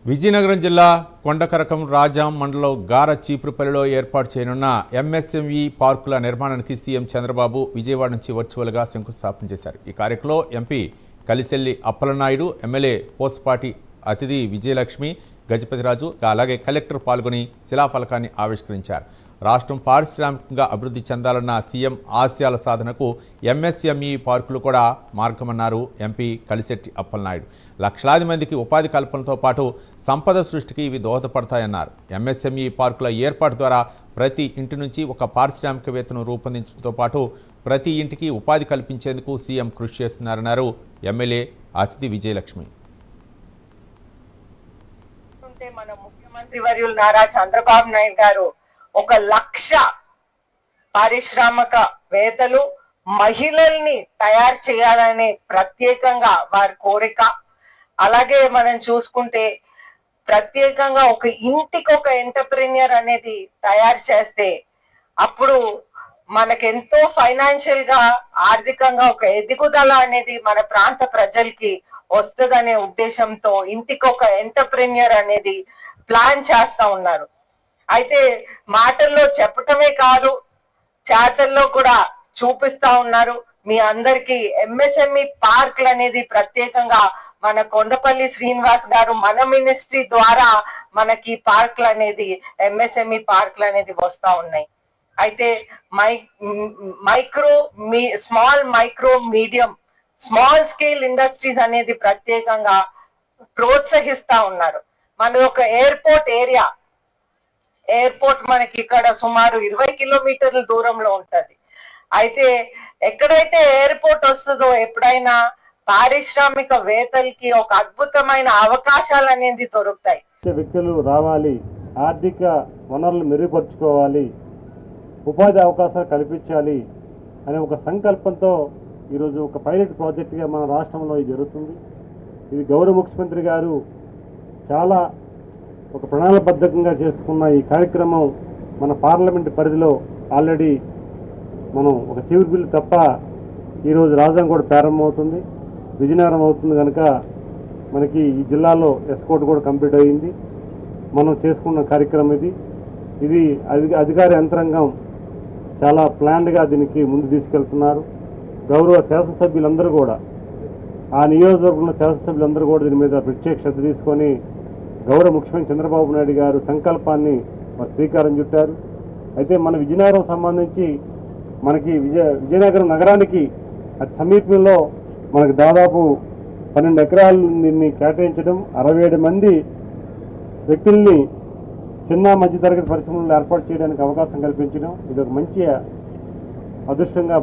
విజయనగరం జిల్లా కొండకరకం రాజాం మండలం గార చీపురుపల్లిలో ఏర్పాటు చేయనున్న ఎంఎస్ఎంఈ పార్కుల నిర్మాణానికి సీఎం చంద్రబాబు విజయవాడ నుంచి వర్చువల్గా శంకుస్థాపన చేశారు. ఈ కార్యక్రమంలో ఎంపీ కలిసెల్లి అప్పలనాయుడు, ఎమ్మెల్యే పోసపాటి అతిథి విజయలక్ష్మి, గజపతిరాజు, అలాగే కలెక్టర్ పాల్గొని శిలాఫలకాన్ని ఆవిష్కరించారు. రాష్ట్రం పారిశ్రామికంగా అభివృద్ధి చెందాలన్న సీఎం ఆశయాల సాధనకు ఎంఎస్ఎంఈ పార్కులు కూడా మార్గమన్నారు ఎంపీ కలిసెట్టి అప్పలనాయుడు. లక్షలాది మందికి ఉపాధి కల్పనతో పాటు సంపద సృష్టికి ఇవి దోహదపడతాయన్నారు. ఎంఎస్ఎంఈ పార్కుల ఏర్పాటు ద్వారా ప్రతి ఇంటి నుంచి ఒక పారిశ్రామికవేత్తను రూపొందించడంతో పాటు ప్రతి ఇంటికి ఉపాధి కల్పించేందుకు సీఎం కృషి చేస్తున్నారన్నారు ఎమ్మెల్యే అతిథి విజయలక్ష్మి. మన ముఖ్యమంత్రి వర్యులు నారా చంద్రబాబు నాయుడు గారు 1,00,000 పారిశ్రామికవేత్తలు మహిళల్ని తయారు చేయాలని ప్రత్యేకంగా వారి కోరిక. అలాగే మనం చూసుకుంటే ప్రత్యేకంగా ఒక ఇంటికి ఒక ఎంటర్ప్రెన్యూర్ అనేది తయారు చేస్తే అప్పుడు మనకెంతో ఫైనాన్షియల్ గా ఆర్థికంగా ఒక ఎదుగుదల అనేది మన ప్రాంత ప్రజలకి వస్తుందనే ఉద్దేశంతో ఇంటికి ఒక ఎంటర్ప్రెన్యూర్ అనేది ప్లాన్ చేస్తా ఉన్నారు. అయితే మాటల్లో చెప్పటమే కాదు, చేతల్లో కూడా చూపిస్తా ఉన్నారు. మీ అందరికి ఎంఎస్ఎంఈ పార్క్లు అనేది ప్రత్యేకంగా మన కొండపల్లి శ్రీనివాస్ గారు మన మినిస్ట్రీ ద్వారా మనకి పార్క్లు అనేది ఎంఎస్ఎంఈ పార్క్లు అనేది వస్తా ఉన్నాయి. అయితే small micro medium small scale industries అనేది ప్రత్యేకంగా ప్రోత్సహిస్తా ఉన్నారు. మన ఒక ఎయిర్పోర్ట్ మనకి ఇక్కడ సుమారు 20 కిలోమీటర్ల దూరంలో ఉంటది. అయితే ఎక్కడైతే ఎయిర్పోర్ట్ వస్తుందో ఎప్పుడైనా పారిశ్రామికవేత్తలకి ఒక అద్భుతమైన అవకాశాలు అనేది దొరుకుతాయి. వ్యక్తులు రావాలి, ఆర్థిక వనరులు మెరుగుపరుచుకోవాలి, ఉపాధి అవకాశాలు కల్పించాలి అనే ఒక సంకల్పంతో ఈరోజు ఒక పైలట్ ప్రాజెక్టుగా మన రాష్ట్రంలో ఇది జరుగుతుంది. ఇది గౌరవ ముఖ్యమంత్రి గారు చాలా ఒక ప్రణాళికబద్ధంగా చేసుకున్న ఈ కార్యక్రమం మన పార్లమెంట్ పరిధిలో ఆల్రెడీ మనం ఒక చివరి బిల్లు తప్ప ఈరోజు రాజధాని కూడా ప్రారంభమవుతుంది, విజయనగరం అవుతుంది. కనుక మనకి ఈ జిల్లాలో ఎస్కోట్ కూడా కంప్లీట్ అయ్యింది. మనం చేసుకున్న కార్యక్రమం ఇది అధికార యంత్రాంగం చాలా ప్లాన్డ్గా దీనికి ముందు తీసుకెళ్తున్నారు. గౌరవ శాసనసభ్యులందరూ కూడా, ఆ నియోజకవర్గంలో శాసనసభ్యులందరూ కూడా దీని మీద ప్రత్యేక శ్రద్ధ తీసుకొని గౌరవ ముఖ్యమంత్రి చంద్రబాబు నాయుడు గారు సంకల్పాన్ని శ్రీకారం చుట్టారు. అయితే మన విజయనగరం సంబంధించి మనకి విజయనగరం నగరానికి అతి సమీపంలో మనకి దాదాపు 12 ఎకరాలు దీన్ని కేటాయించడం, 67 మంది వ్యక్తుల్ని చిన్న మధ్యతరగతి పరిశ్రమలను ఏర్పాటు చేయడానికి అవకాశం కల్పించడం ఇది ఒక మంచి అదృష్టంగా